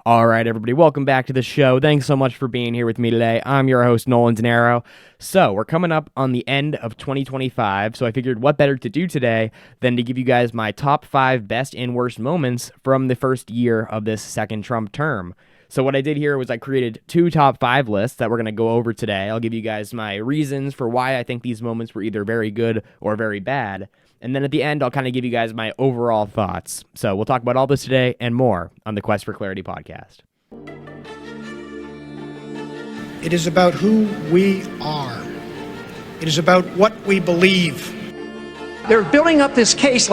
All right, everybody, welcome back to the show. Thanks so much for being here with me today. I'm your host, Nolan. So we're coming up on the end of 2025, so I figured what better to do today than to give you guys my top 5 best and worst moments from the first year of this second Trump term. So what I did here was I created 2 top 5 lists that we're going to go over today. I'll give you guys my reasons for why I think these moments were either very good or very bad. And then at the end, I'll kind of give you guys my overall thoughts. So we'll talk about all this today and more on the Quest for Clarity podcast. It is about who we are. It is about what we believe. They're building up this case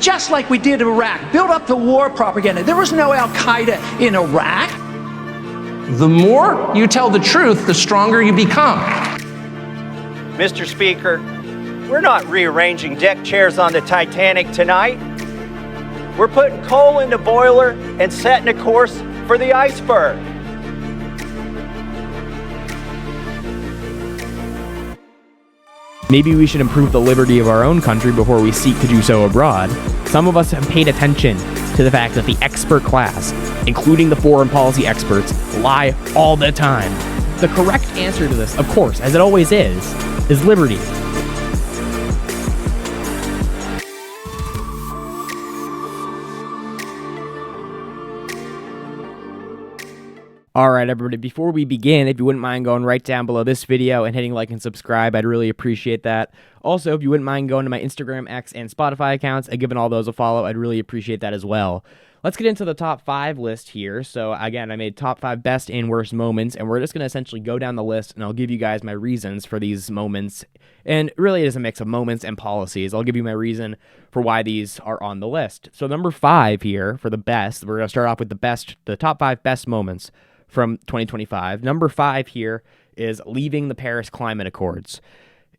just like we did in Iraq. Build up the war propaganda. There was no Al-Qaeda in Iraq. The more you tell the truth, the stronger you become. Mr. Speaker, we're not rearranging deck chairs on the Titanic tonight. We're putting coal in the boiler and setting a course for the iceberg. Maybe we should improve the liberty of our own country before we seek to do so abroad. Some of us have paid attention to the fact that the expert class, including the foreign policy experts, lie all the time. The correct answer to this, of course, as it always is liberty. All right, everybody, before we begin, if you wouldn't mind going right down below this video and hitting like and subscribe, I'd really appreciate that. Also, if you wouldn't mind going to my Instagram, X, and Spotify accounts and giving all those a follow, I'd really appreciate that as well. Let's get into the top 5 list here. So, again, I made top 5 best and worst moments, and we're just going to essentially go down the list, and I'll give you guys my reasons for these moments. And really, it is a mix of moments and policies. I'll give you my reason for why these are on the list. So, number 5 here for the best, we're going to start off with the top 5 best moments from 2025. Number 5 here is leaving the Paris Climate Accords.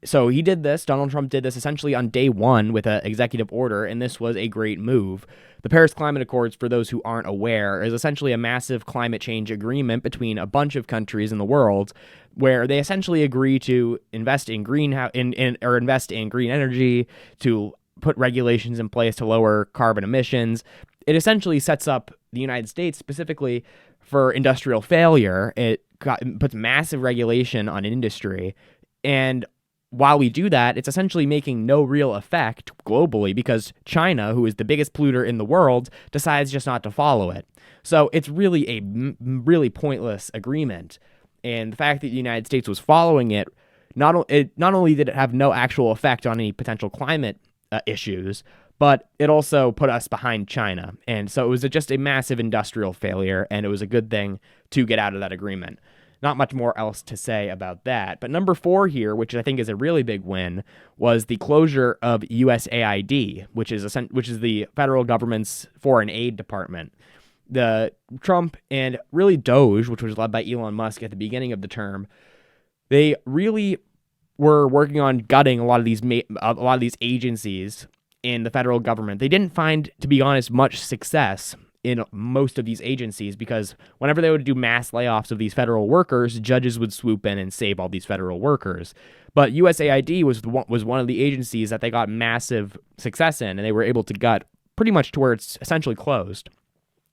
So he did this, Donald Trump did this essentially on day 1 with an executive order, and this was a great move. The Paris Climate Accords, for those who aren't aware, is essentially a massive climate change agreement between a bunch of countries in the world where they essentially agree to invest in invest in green energy, to put regulations in place to lower carbon emissions. It essentially sets up the United States specifically for industrial failure. It puts massive regulation on industry. And while we do that, it's essentially making no real effect globally because China, who is the biggest polluter in the world, decides just not to follow it. So it's really a really pointless agreement. And the fact that the United States was following it, not only did it have no actual effect on any potential climate issues, but it also put us behind China. And so it was just a massive industrial failure, and it was a good thing to get out of that agreement. Not much more else to say about that. But number 4 here, which I think is a really big win, was the closure of USAID, which is the federal government's foreign aid department. The Trump and really Doge, which was led by Elon Musk at the beginning of the term, they really were working on gutting a lot of these agencies in the federal government. They didn't find, to be honest, much success in most of these agencies because whenever they would do mass layoffs of these federal workers, judges would swoop in and save all these federal workers. But USAID was one of the agencies that they got massive success in, and they were able to gut pretty much to where it's essentially closed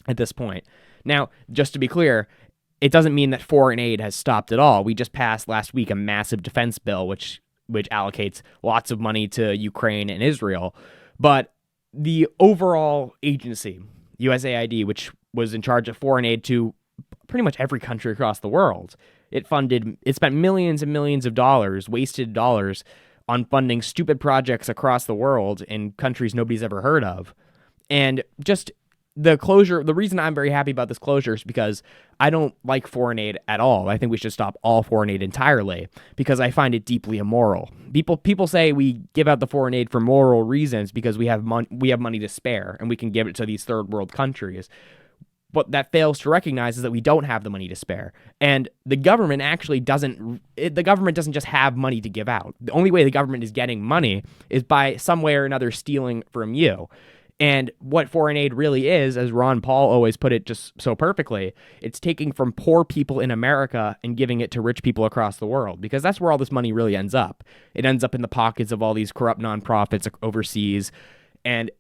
at this point. Now, just to be clear, it doesn't mean that foreign aid has stopped at all. We just passed last week a massive defense bill, which allocates lots of money to Ukraine and Israel. But the overall agency, USAID, which was in charge of foreign aid to pretty much every country across the world, it spent millions and millions of dollars, wasted dollars, on funding stupid projects across the world in countries nobody's ever heard of. And just the closure, the reason I'm very happy about this closure is because I don't like foreign aid at all. I think we should stop all foreign aid entirely because I find it deeply immoral. People say we give out the foreign aid for moral reasons because we have money to spare and we can give it to these third world countries. What that fails to recognize is that we don't have the money to spare. And the government actually doesn't just have money to give out. The only way the government is getting money is by some way or another stealing from you. And what foreign aid really is, as Ron Paul always put it just so perfectly, it's taking from poor people in America and giving it to rich people across the world, because that's where all this money really ends up. It ends up in the pockets of all these corrupt nonprofits overseas, and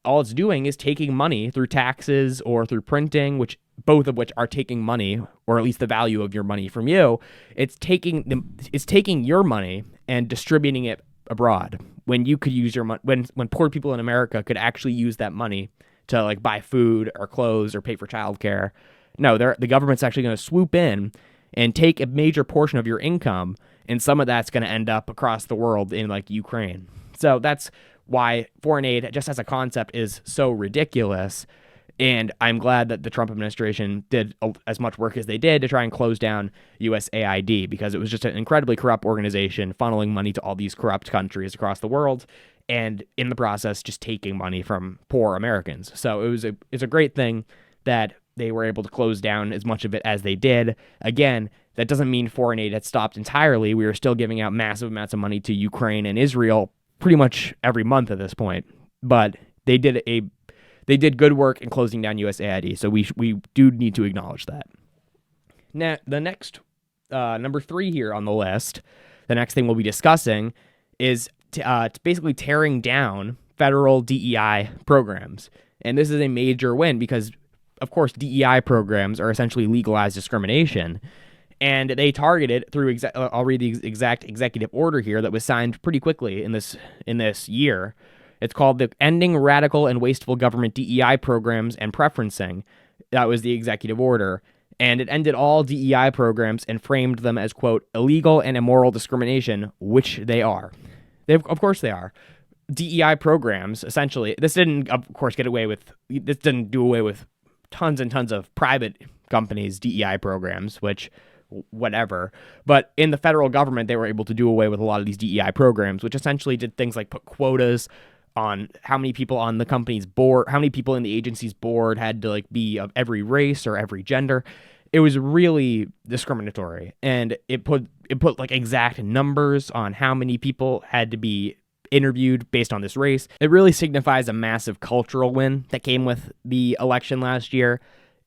all it's doing is taking money through taxes or through printing, which both of which are taking money, or at least the value of your money from you. It's taking your money and distributing it abroad when you could use your money, when poor people in America could actually use that money to like buy food or clothes or pay for childcare. No, the government's actually going to swoop in and take a major portion of your income, and some of that's going to end up across the world in like Ukraine. So that's why foreign aid, just as a concept, is so ridiculous. And I'm glad that the Trump administration did as much work as they did to try and close down USAID, because it was just an incredibly corrupt organization funneling money to all these corrupt countries across the world, and in the process just taking money from poor Americans. So it's a great thing that they were able to close down as much of it as they did. Again, that doesn't mean foreign aid had stopped entirely. We were still giving out massive amounts of money to Ukraine and Israel pretty much every month at this point. But they did good work in closing down USAID, so we do need to acknowledge that. Now, the next number 3 here on the list, the next thing we'll be discussing is basically tearing down federal DEI programs. And this is a major win because, of course, DEI programs are essentially legalized discrimination. And they targeted through, I'll read the exact executive order here that was signed pretty quickly in this year. It's called the Ending Radical and Wasteful Government DEI Programs and Preferencing. That was the executive order. And it ended all DEI programs and framed them as, quote, illegal and immoral discrimination, which they are. Of course they are. DEI programs, essentially, this didn't do away with tons and tons of private companies' DEI programs, which, whatever. But in the federal government, they were able to do away with a lot of these DEI programs, which essentially did things like put quotas on how many people on the company's board, how many people in the agency's board had to like be of every race or every gender. It was really discriminatory, and it put like exact numbers on how many people had to be interviewed based on this race. It really signifies a massive cultural win that came with the election last year.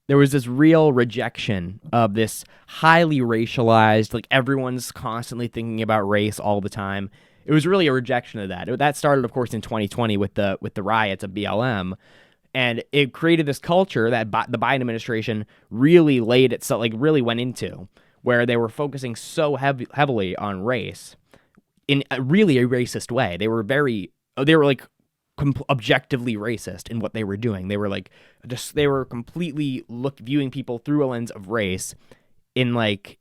There was this real rejection of this highly racialized, like everyone's constantly thinking about race all the time. It was really a rejection of that. That started, of course, in 2020 with the riots of BLM, and it created this culture that the Biden administration really really went into, where they were focusing so heavily on race in really a racist way. They were like objectively racist in what they were doing. They were completely viewing people through a lens of race in like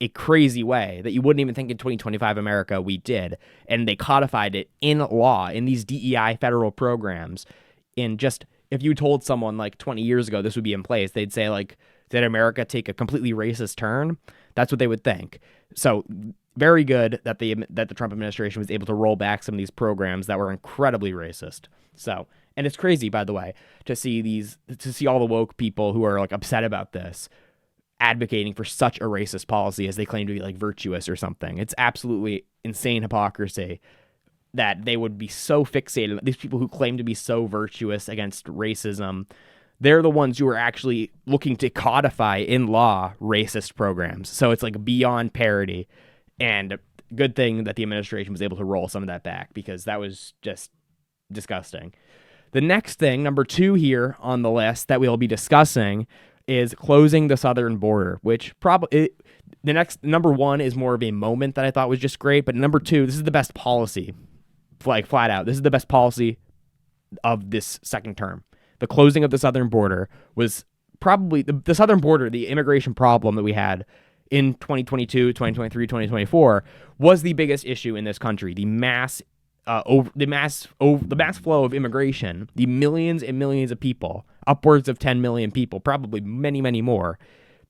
a crazy way that you wouldn't even think in 2025 America we did. And they codified it in law in these DEI federal programs. In just, if you told someone like 20 years ago this would be in place, they'd say like, did America take a completely racist turn? That's what they would think. So very good that the Trump administration was able to roll back some of these programs that were incredibly racist. So, and it's crazy, by the way, to see all the woke people who are like upset about this advocating for such a racist policy as they claim to be like virtuous or something. It's absolutely insane hypocrisy that they would be so fixated. These people who claim to be so virtuous against racism, they're the ones who are actually looking to codify in law racist programs. So it's like beyond parody, and good thing that the administration was able to roll some of that back, because that was just disgusting. The next thing, number 2 here on the list that we'll be discussing, is closing the southern border, which the next number 1 is more of a moment that I thought was just great, but number 2, this is the best policy, like flat out. This is the best policy of this second term. The closing of the southern border was probably the southern border, the immigration problem that we had in 2022, 2023, 2024 was the biggest issue in this country. The mass flow of immigration, the millions and millions of people, upwards of 10 million people, probably many, many more,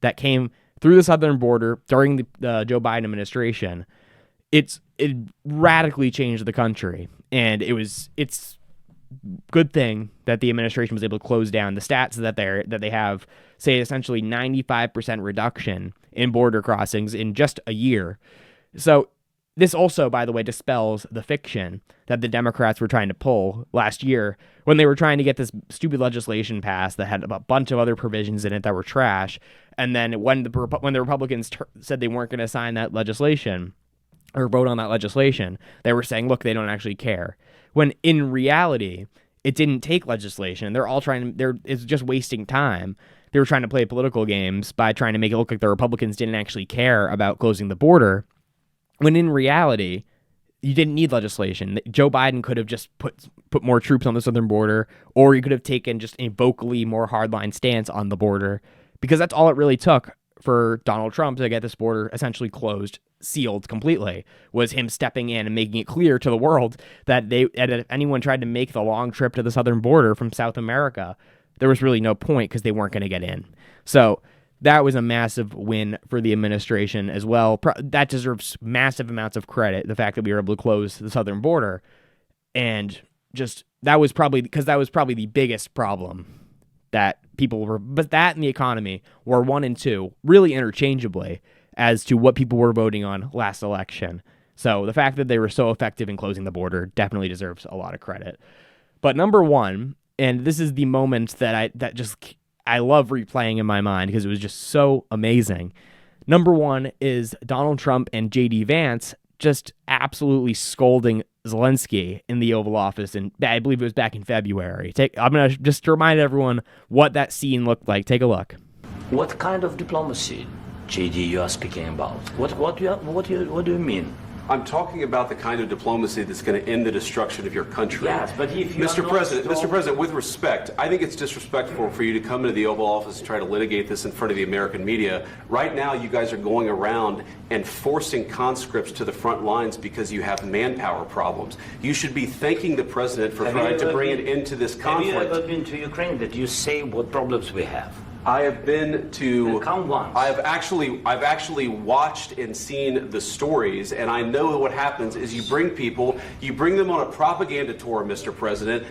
that came through the southern border during the Joe Biden administration. It radically changed the country, and it's good thing that the administration was able to close down. The stats that they have say essentially 95% reduction in border crossings in just a year. So this also, by the way, dispels the fiction that the Democrats were trying to pull last year when they were trying to get this stupid legislation passed that had a bunch of other provisions in it that were trash. And then when the Republicans said they weren't going to sign that legislation or vote on that legislation, they were saying, look, they don't actually care. When in reality, it didn't take legislation. It's just wasting time. they were trying to play political games by trying to make it look like the Republicans didn't actually care about closing the border, when in reality, you didn't need legislation. Joe Biden could have just put more troops on the southern border, or he could have taken just a vocally more hardline stance on the border, because that's all it really took for Donald Trump to get this border essentially closed, sealed completely, was him stepping in and making it clear to the world that if anyone tried to make the long trip to the southern border from South America, there was really no point because they weren't going to get in. So that was a massive win for the administration as well. That deserves massive amounts of credit, the fact that we were able to close the southern border. And just that was probably the biggest problem that people were, but that and the economy were 1 and 2 really interchangeably as to what people were voting on last election. So the fact that they were so effective in closing the border definitely deserves a lot of credit. But number one, and this is the moment that I love replaying in my mind because it was just so amazing. Number one is Donald Trump and J.D. Vance just absolutely scolding Zelensky in the Oval Office, and I believe it was back in February. I'm going to just remind everyone what that scene looked like. Take a look. What kind of diplomacy, JD, you are speaking about? What do you mean? I'm talking about the kind of diplomacy that's going to end the destruction of your country. Yes, but if you Mr. President, with respect, I think it's disrespectful for you to come into the Oval Office and try to litigate this in front of the American media. Right now, you guys are going around and forcing conscripts to the front lines because you have manpower problems. You should be thanking the president for trying to bring an end to this conflict. Have you ever been to Ukraine that you say what problems we have? I have been to. Come once. I've actually watched and seen the stories, and I know what happens is you bring them on a propaganda tour, Mr. President.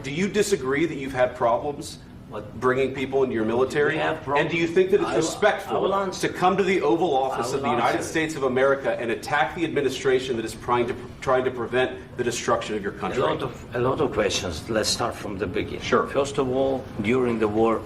Do you disagree that you've had problems bringing people into your military? And do you think that it's respectful to come to the Oval Office of the United States of America and attack the administration that is trying to prevent the destruction of your country? A lot of questions. Let's start from the beginning. Sure. First of all, during the war,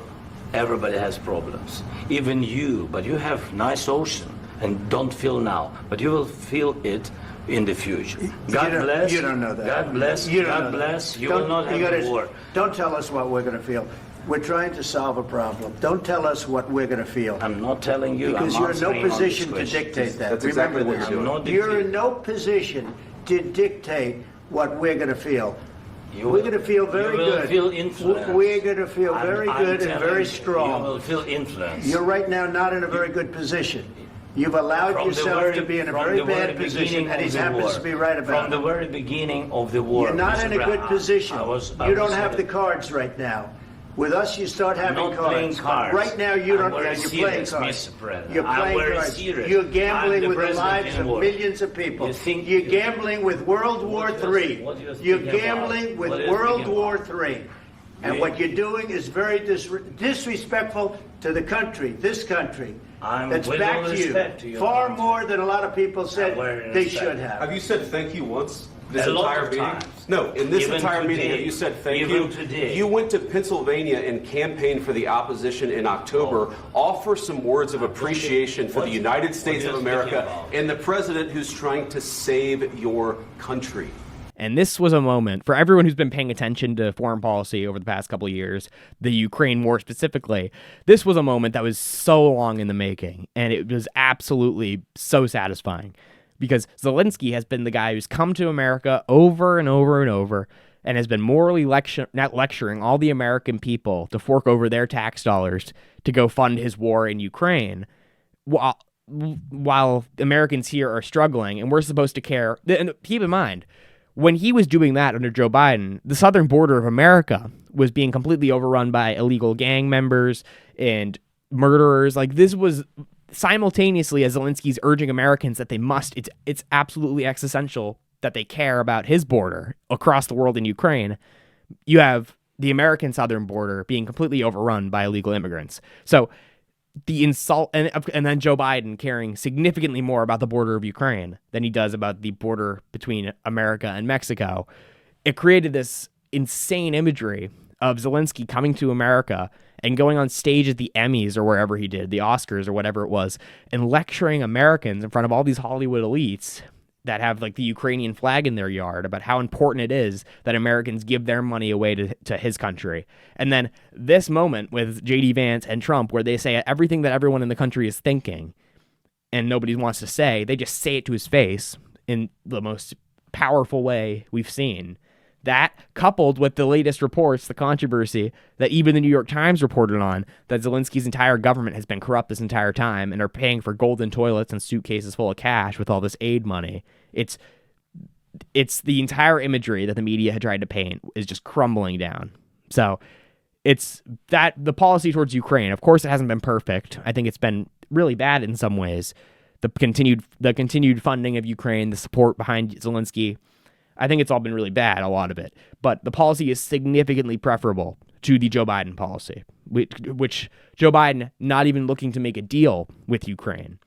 everybody has problems, even you, but you have nice ocean and don't feel now, but you will feel it in the future. God bless. You don't know that. God bless. God bless. You will not have a war. Don't tell us what we're going to feel. We're trying to solve a problem. Don't tell us what we're going to feel. I'm not telling you. Because you're in no position to dictate that. That's exactly what you're doing. You're in no position to dictate what we're going to feel. We're going to feel very good. You will feel influence. We're going to feel very good and very strong. You will feel influence. You're right now not in a very good position. You've allowed yourself to be in a very bad position, and he happens to be right about it. From the very beginning of the war. You're not in a good position. You don't have the cards right now. With us, you start having cards. Right now, you don't. You're playing cards. You're playing cards. You're gambling with the lives of millions of people. You're gambling with World War III. You're gambling with World War III. And what you're doing is very disrespectful to the country, this country. That's back to you. Far more than a lot of people said they should have. Have you said thank you once? This entire meeting? No, in this entire meeting, have you said thank you? Today. You went to Pennsylvania and campaigned for the opposition in October. Offer some words of appreciation for the United States of America and the president who's trying to save your country. And this was a moment for everyone who's been paying attention to foreign policy over the past couple of years, the Ukraine war specifically. This was a moment that was so long in the making, and it was absolutely so satisfying. Because Zelensky has been the guy who's come to America over and over and over and has been morally lecturing all the American people to fork over their tax dollars to go fund his war in Ukraine while Americans here are struggling, and we're supposed to care. And keep in mind, when he was doing that under Joe Biden, the southern border of America was being completely overrun by illegal gang members and murderers. Like, this was simultaneously as Zelensky's urging Americans that they must, it's absolutely existential that they care about his border across the world in Ukraine. You have the American southern border being completely overrun by illegal immigrants. So the insult, and then Joe Biden caring significantly more about the border of Ukraine than he does about the border between America and Mexico. It created this insane imagery of Zelensky coming to America and going on stage at the Emmys or wherever he did, the Oscars or whatever it was, and lecturing Americans in front of all these Hollywood elites that have like the Ukrainian flag in their yard, about how important it is that Americans give their money away to his country. And then this moment with JD Vance and Trump, where they say everything that everyone in the country is thinking and nobody wants to say, they just say it to his face in the most powerful way we've seen. That, coupled with the latest reports, the controversy that even the New York Times reported on, that Zelensky's entire government has been corrupt this entire time and are paying for golden toilets and suitcases full of cash with all this aid money. It's the entire imagery that the media had tried to paint is just crumbling down. So it's that the policy towards Ukraine, of course, it hasn't been perfect. I think it's been really bad in some ways. The continued funding of Ukraine, the support behind Zelensky, I think it's all been really bad, a lot of it. But the policy is significantly preferable to the Joe Biden policy, which Joe Biden not even looking to make a deal with Ukraine.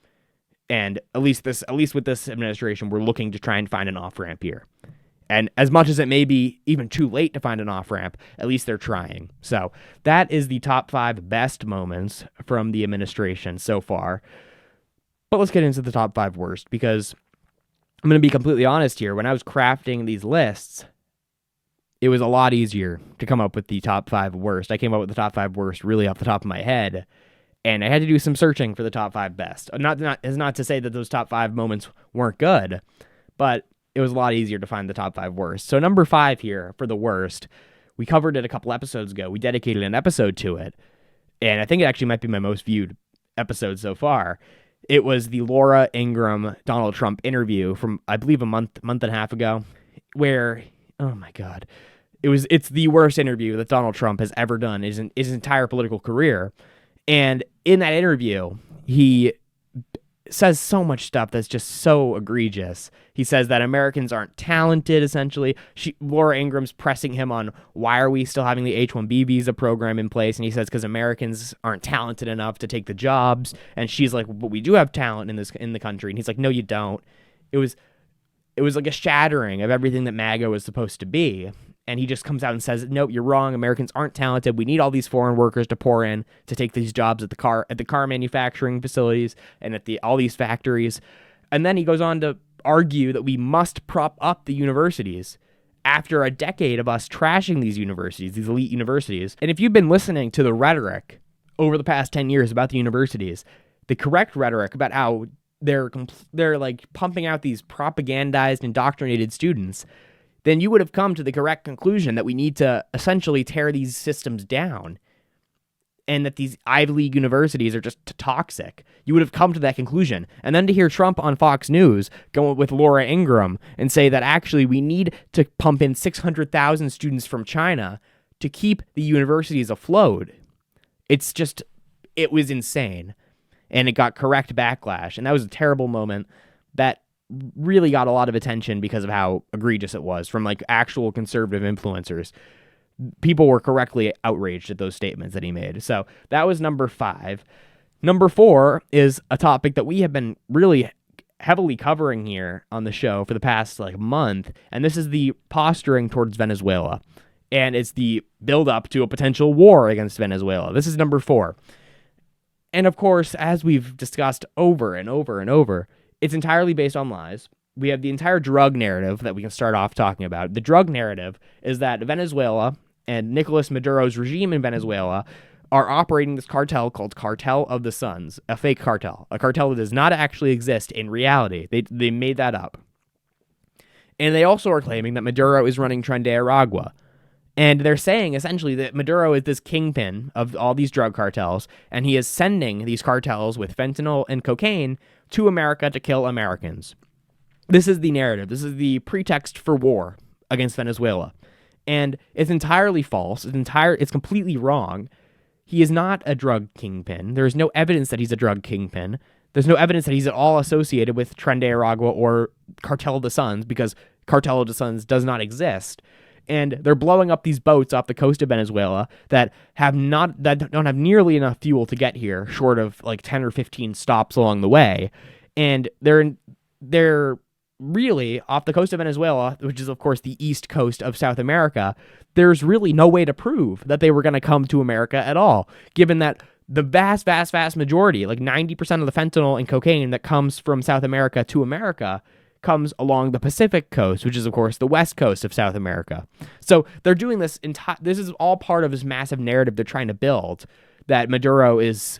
And at least with this administration, we're looking to try and find an off-ramp here. And as much as it may be even too late to find an off-ramp, at least they're trying. So that is the top 5 best moments from the administration so far. But let's get into the top 5 worst, because I'm going to be completely honest here. When I was crafting these lists, it was a lot easier to come up with the top 5 worst. I came up with the top 5 worst really off the top of my head, and I had to do some searching for the top 5 best. Not to say that those top 5 moments weren't good, but it was a lot easier to find the top 5 worst. So number 5 here for the worst, we covered it a couple episodes ago. We dedicated an episode to it, and I think it actually might be my most viewed episode so far. It was the Laura Ingraham Donald Trump interview from, I believe, a month and a half ago, where, oh my God, it's the worst interview that Donald Trump has ever done in his entire political career. And in that interview, he says so much stuff that's just so egregious. He says that Americans aren't talented, essentially. Laura Ingraham's pressing him on, why are we still having the H-1B visa program in place? And he says, because Americans aren't talented enough to take the jobs. And she's like, but we do have talent in the country. And he's like, no, you don't. It was like a shattering of everything that MAGA was supposed to be. And he just comes out and says, nope, you're wrong. Americans aren't talented. We need all these foreign workers to pour in to take these jobs at the car manufacturing facilities and at all these factories. And then he goes on to argue that we must prop up the universities after a decade of us trashing these universities, these elite universities. And if you've been listening to the rhetoric over the past 10 years about the universities, the correct rhetoric about how they're like pumping out these propagandized, indoctrinated students, then you would have come to the correct conclusion that we need to essentially tear these systems down and that these Ivy League universities are just toxic. You would have come to that conclusion. And then to hear Trump on Fox News go with Laura Ingraham and say that actually we need to pump in 600,000 students from China to keep the universities afloat. It was insane. And it got correct backlash. And that was a terrible moment that really got a lot of attention because of how egregious it was from like actual conservative influencers. People were correctly outraged at those statements that he made. So that was number 5. Number 4 is a topic that we have been really heavily covering here on the show for the past month. And this is the posturing towards Venezuela. And it's the build up to a potential war against Venezuela. This is number 4. And of course, as we've discussed over and over and over, it's entirely based on lies. We have the entire drug narrative that we can start off talking about. The drug narrative is that Venezuela and Nicolas Maduro's regime in Venezuela are operating this cartel called Cartel of the Suns, a fake cartel, a cartel that does not actually exist in reality. They made that up. And they also are claiming that Maduro is running Tren de Aragua. And they're saying essentially that Maduro is this kingpin of all these drug cartels, and he is sending these cartels with fentanyl and cocaine to America to kill Americans. This is the narrative. This is the pretext for war against Venezuela. And it's entirely false. It's completely wrong. He is not a drug kingpin. There is no evidence that he's a drug kingpin. There's no evidence that he's at all associated with Tren de Aragua or Cartel of the Suns, because Cartel of the Suns does not exist. And they're blowing up these boats off the coast of Venezuela that don't have nearly enough fuel to get here, short of 10 or 15 stops along the way. And they're really off the coast of Venezuela, which is of course the east coast of South America. There's really no way to prove that they were going to come to America at all, given that the vast majority, 90% of the fentanyl and cocaine that comes from South America to America, comes along the Pacific coast, which is, of course, the west coast of South America. So they're doing this this is all part of this massive narrative they're trying to build, that Maduro is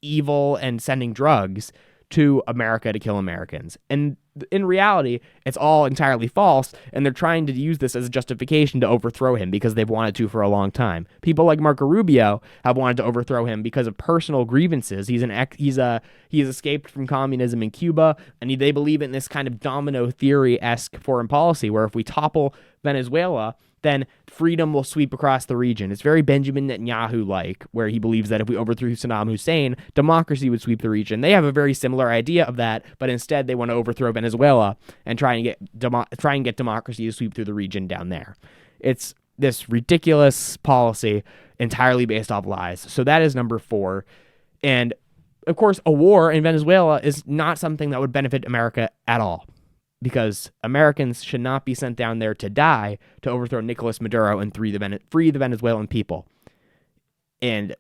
evil and sending drugs to America to kill Americans. And in reality, it's all entirely false, and they're trying to use this as a justification to overthrow him because they've wanted to for a long time. People like Marco Rubio have wanted to overthrow him because of personal grievances. He's escaped from communism in Cuba, and they believe in this kind of domino theory-esque foreign policy where if we topple Venezuela, then freedom will sweep across the region. It's very Benjamin Netanyahu-like, where he believes that if we overthrew Saddam Hussein, democracy would sweep the region. They have a very similar idea of that, but instead they want to overthrow Venezuela and try and get democracy to sweep through the region down there. It's this ridiculous policy entirely based off lies. So that is number 4. And, of course, a war in Venezuela is not something that would benefit America at all, because Americans should not be sent down there to die to overthrow Nicolas Maduro and free the Venezuelan people. And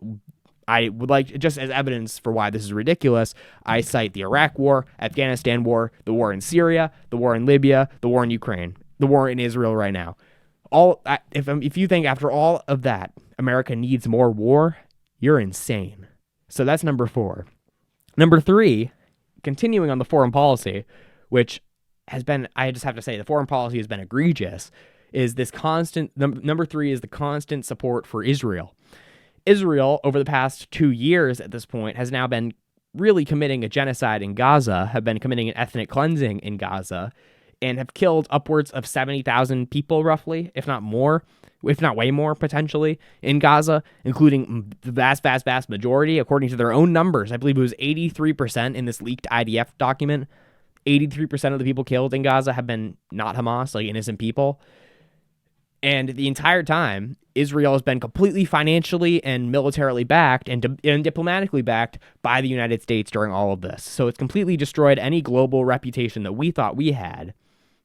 I would like, just as evidence for why this is ridiculous, I cite the Iraq War, Afghanistan War, the war in Syria, the war in Libya, the war in Ukraine, the war in Israel right now. If you think after all of that, America needs more war, you're insane. So that's number 4. Number 3, continuing on the foreign policy, which has been, I just have to say, the foreign policy has been egregious, is this constant, number 3 is the constant support for Israel. Israel, over the past 2 years at this point, has now been really committing a genocide in Gaza, have been committing an ethnic cleansing in Gaza, and have killed upwards of 70,000 people roughly, if not more, if not way more potentially, in Gaza, including the vast majority, according to their own numbers. I believe it was 83% in this leaked IDF document. 83% of the people killed in Gaza have been not Hamas, like innocent people. And the entire time, Israel has been completely financially and militarily backed and diplomatically backed by the United States during all of this. So it's completely destroyed any global reputation that we thought we had,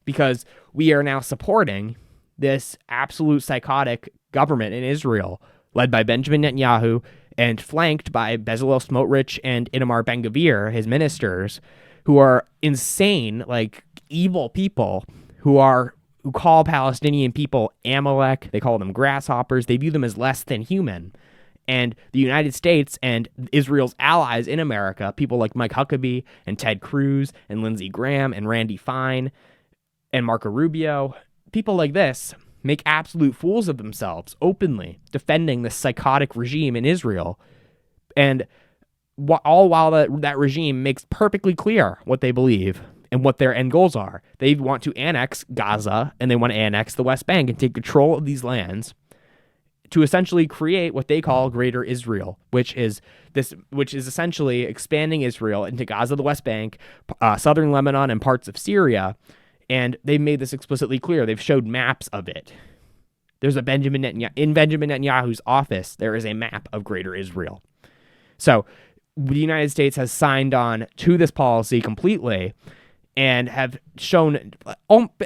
because we are now supporting this absolute psychotic government in Israel, led by Benjamin Netanyahu and flanked by Bezalel Smotrich and Itamar Ben-Gvir, his ministers, who are insane, like evil people who call Palestinian people Amalek. They call them grasshoppers. They view them as less than human. And the United States and Israel's allies in America, people like Mike Huckabee and Ted Cruz and Lindsey Graham and Randy Fine and Marco Rubio, people like this make absolute fools of themselves openly, defending this psychotic regime in Israel. And all while that regime makes perfectly clear what they believe and what their end goals are. They want to annex Gaza, and they want to annex the West Bank and take control of these lands to essentially create what they call Greater Israel, which is essentially expanding Israel into Gaza, the West Bank, southern Lebanon, and parts of Syria. And they've made this explicitly clear. They've showed maps of it. There's in Benjamin Netanyahu's office, there is a map of Greater Israel. So the United States has signed on to this policy completely and have shown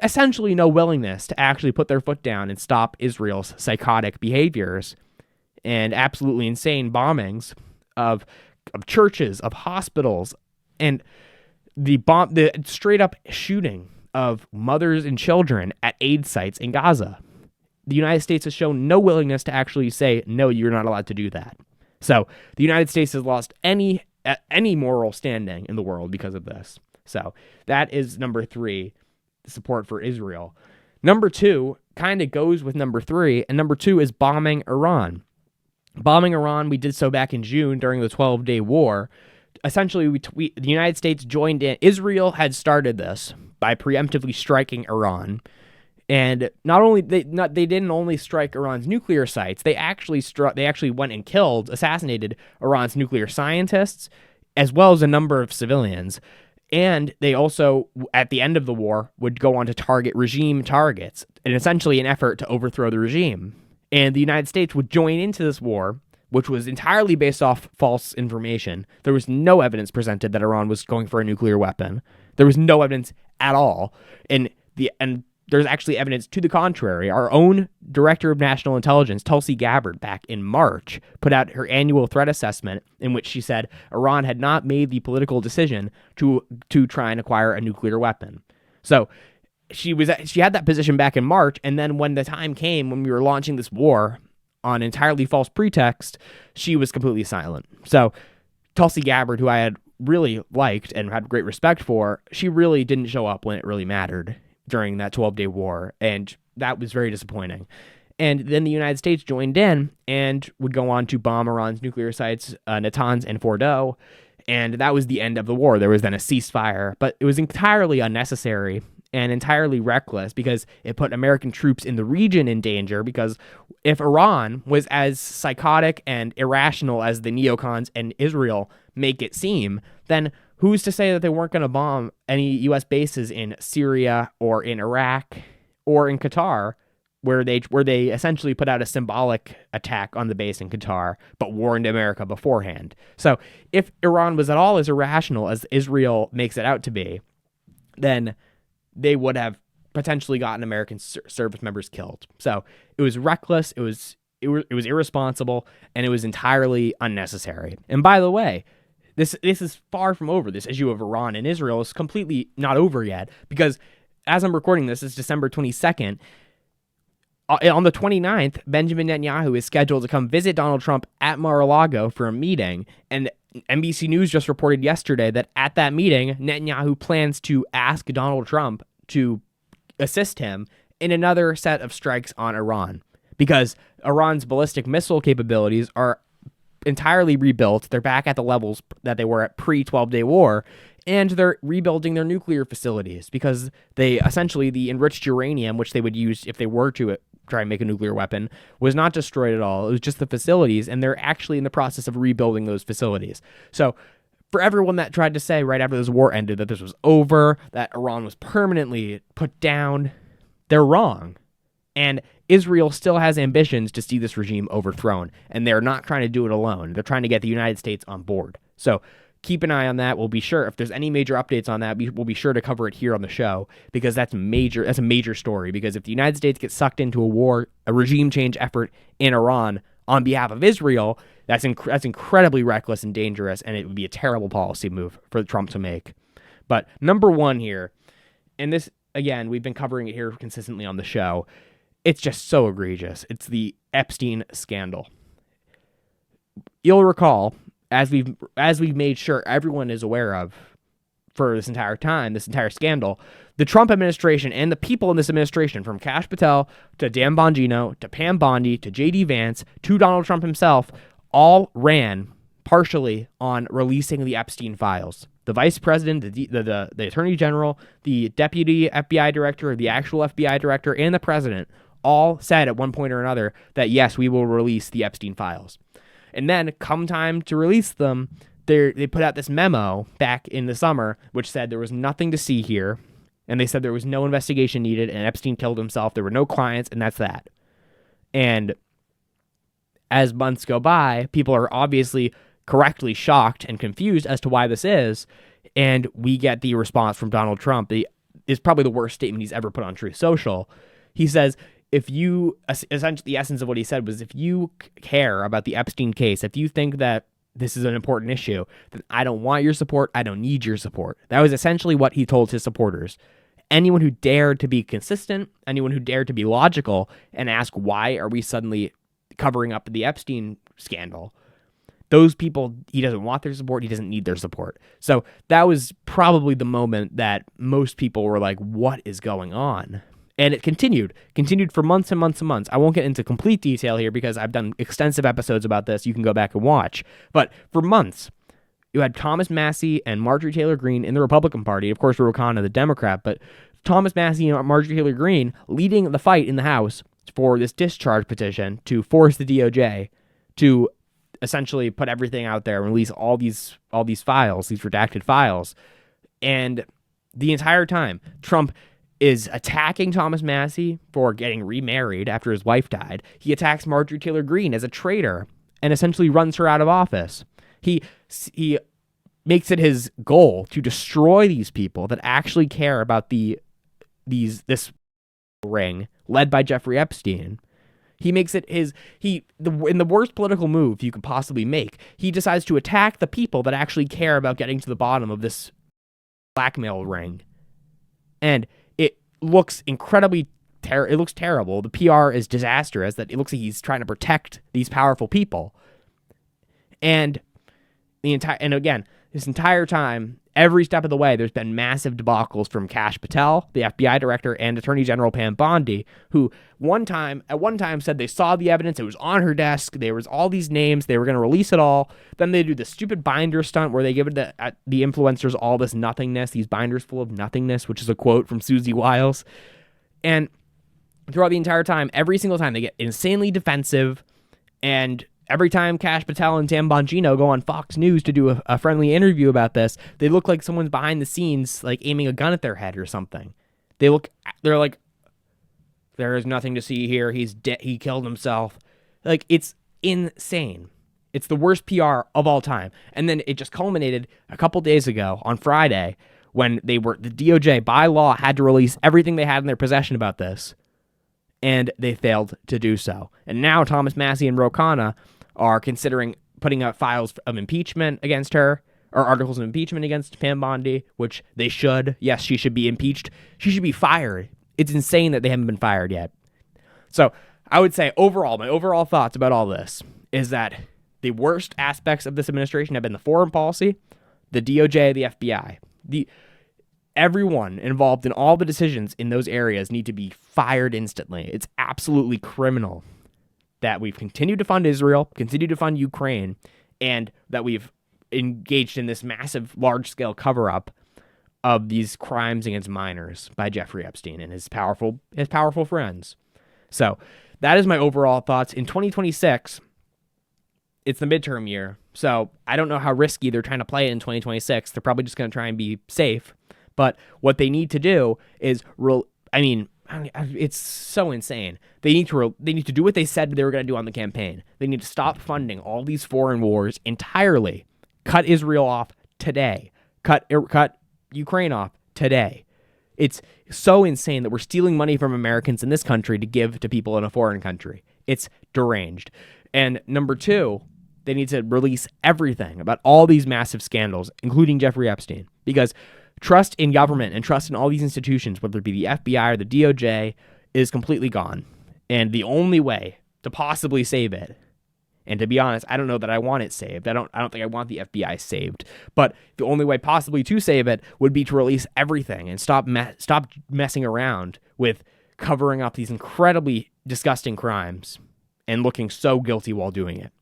essentially no willingness to actually put their foot down and stop Israel's psychotic behaviors and absolutely insane bombings of churches, of hospitals, and the straight up shooting of mothers and children at aid sites in Gaza. The United States has shown no willingness to actually say, no, you're not allowed to do that. So the United States has lost any moral standing in the world because of this. So that is number 3, support for Israel. Number 2 kind of goes with number 3, and number 2 is bombing Iran. Bombing Iran, we did so back in June during the 12-day war. Essentially, the United States joined in. Israel had started this by preemptively striking Iran. And not only they didn't only strike Iran's nuclear sites, they actually went and assassinated Iran's nuclear scientists, as well as a number of civilians. And they also, at the end of the war, would go on to target regime targets, and essentially an effort to overthrow the regime. And the United States would join into this war, which was entirely based off false information. There was no evidence presented that Iran was going for a nuclear weapon. There was no evidence at all. And there's actually evidence to the contrary. Our own Director of National Intelligence, Tulsi Gabbard, back in March, put out her annual threat assessment in which she said Iran had not made the political decision to try and acquire a nuclear weapon. So she had that position back in March, and then when the time came when we were launching this war on entirely false pretext, she was completely silent. So Tulsi Gabbard, who I had really liked and had great respect for, she really didn't show up when it really mattered during that 12-day war, and that was very disappointing. And then the United States joined in and would go on to bomb Iran's nuclear sites, Natanz and Fordow, and that was the end of the war. There was then a ceasefire, but it was entirely unnecessary and entirely reckless because it put American troops in the region in danger, because if Iran was as psychotic and irrational as the neocons and Israel make it seem, then who's to say that they weren't going to bomb any U.S. bases in Syria or in Iraq or in Qatar, where they essentially put out a symbolic attack on the base in Qatar, but warned America beforehand. So if Iran was at all as irrational as Israel makes it out to be, then they would have potentially gotten American service members killed. So it was reckless, it was irresponsible, and it was entirely unnecessary. And by the way, this is far from over. This issue of Iran and Israel is completely not over yet, because as I'm recording this, it's December 22nd. On the 29th, Benjamin Netanyahu is scheduled to come visit Donald Trump at Mar-a-Lago for a meeting, and NBC News just reported yesterday that at that meeting, Netanyahu plans to ask Donald Trump to assist him in another set of strikes on Iran, because Iran's ballistic missile capabilities are entirely rebuilt. They're back at the levels that they were at pre-12-day war, and they're rebuilding their nuclear facilities because they essentially, the enriched uranium, which they would use if they were to try and make a nuclear weapon, was not destroyed at all. It was just the facilities, and they're actually in the process of rebuilding those facilities. So for everyone that tried to say right after this war ended that this was over, that Iran was permanently put down, they're wrong. And Israel still has ambitions to see this regime overthrown, and they're not trying to do it alone. They're trying to get the United States on board. So keep an eye on that. We'll be sure, if there's any major updates on that, we'll be sure to cover it here on the show, because that's major. That's a major story, because if the United States gets sucked into a war, a regime change effort in Iran on behalf of Israel, that's incredibly reckless and dangerous, and it would be a terrible policy move for Trump to make. But number one here, and this, again, we've been covering it here consistently on the show, it's just so egregious. It's the Epstein scandal. You'll recall, as we've made sure everyone is aware of for this entire time, this entire scandal, the Trump administration and the people in this administration, from Kash Patel to Dan Bongino to Pam Bondi to J.D. Vance to Donald Trump himself, all ran partially on releasing the Epstein files. The vice president, the attorney general, the deputy FBI director, the actual FBI director, and the president all said at one point or another that, yes, we will release the Epstein files. And then come time to release them, they put out this memo back in the summer, which said there was nothing to see here. And they said there was no investigation needed, and Epstein killed himself. There were no clients, and that's that. And as months go by, people are obviously correctly shocked and confused as to why this is. And we get the response from Donald Trump. Is probably the worst statement he's ever put on Truth Social. He says, essentially the essence of what he said was, if you care about the Epstein case, if you think that this is an important issue, then I don't want your support. I don't need your support. That was essentially what he told his supporters. Anyone who dared to be consistent, anyone who dared to be logical and ask, why are we suddenly covering up the Epstein scandal? Those people, he doesn't want their support. He doesn't need their support. So that was probably the moment that most people were like, what is going on? And it continued for months and months and months. I won't get into complete detail here because I've done extensive episodes about this. You can go back and watch. But for months, you had Thomas Massie and Marjorie Taylor Greene in the Republican Party. Of course, Ro Khanna, the Democrat, but Thomas Massie and Marjorie Taylor Greene leading the fight in the House for this discharge petition to force the DOJ to essentially put everything out there and release all these files, these redacted files. And the entire time, Trump is attacking Thomas Massie for getting remarried after his wife died. He attacks Marjorie Taylor Greene as a traitor and essentially runs her out of office. He makes it his goal to destroy these people that actually care about this ring led by Jeffrey Epstein. He makes it in the worst political move you could possibly make. He decides to attack the people that actually care about getting to the bottom of this blackmail ring. And it looks incredibly it looks terrible. The PR is disastrous. That it looks like he's trying to protect these powerful people. And this entire time, every step of the way, there's been massive debacles from Kash Patel, the FBI director, and Attorney General Pam Bondi, who at one time said they saw the evidence, it was on her desk, there was all these names, they were going to release it all. Then they do the stupid binder stunt where they give it to the influencers all this nothingness, these binders full of nothingness, which is a quote from Susie Wiles. And throughout the entire time, every single time, they get insanely defensive, and every time Kash Patel and Sam Bongino go on Fox News to do a friendly interview about this, they look like someone's behind the scenes, like aiming a gun at their head or something. They're like, there is nothing to see here. He's dead. He killed himself. Like, it's insane. It's the worst PR of all time. And then it just culminated a couple days ago on Friday when the DOJ by law had to release everything they had in their possession about this. And they failed to do so. And now Thomas Massie and Ro Khanna are considering putting up files of impeachment against her, or articles of impeachment against Pam Bondi, which they should. Yes, she should be impeached. She should be fired. It's insane that they haven't been fired yet. So I would say my overall thoughts about all this is that the worst aspects of this administration have been the foreign policy, the DOJ, the FBI. Everyone involved in all the decisions in those areas need to be fired instantly. It's absolutely criminal that we've continued to fund Israel, continued to fund Ukraine, and that we've engaged in this massive, large-scale cover-up of these crimes against minors by Jeffrey Epstein and his powerful friends. So that is my overall thoughts. In 2026, it's the midterm year, so I don't know how risky they're trying to play it in 2026. They're probably just going to try and be safe. But what they need to do is, it's so insane. They need to do what they said they were going to do on the campaign. They need to stop funding all these foreign wars entirely. Cut Israel off today. Cut Ukraine off today. It's so insane that we're stealing money from Americans in this country to give to people in a foreign country. It's deranged. And number two, they need to release everything about all these massive scandals, including Jeffrey Epstein, because trust in government and trust in all these institutions, whether it be the FBI or the DOJ, is completely gone. And the only way to possibly save it, and to be honest, I don't know that I want it saved. I don't think I want the FBI saved. But the only way possibly to save it would be to release everything and stop messing around with covering up these incredibly disgusting crimes and looking so guilty while doing it.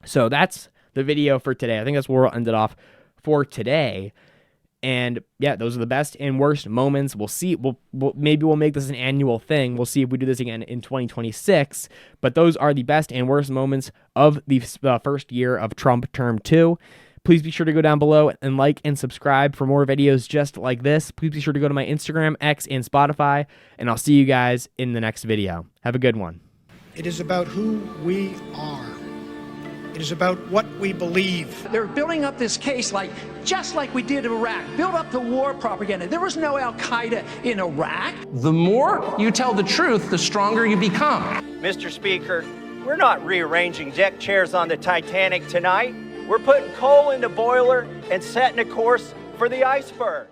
So that's the video for today. I think that's where we'll end it off for today. And yeah, those are the best and worst moments. We'll see. Maybe we'll make this an annual thing. We'll see if we do this again in 2026. But those are the best and worst moments of the first year of Trump term 2. Please be sure to go down below and like and subscribe for more videos just like this. Please be sure to go to my Instagram, X, and Spotify. And I'll see you guys in the next video. Have a good one. It is about who we are. It is about what we believe. They're building up this case just like we did in Iraq. Build up the war propaganda. There was no Al-Qaeda in Iraq. The more you tell the truth, the stronger you become. Mr. Speaker, we're not rearranging deck chairs on the Titanic tonight. We're putting coal in the boiler and setting a course for the iceberg.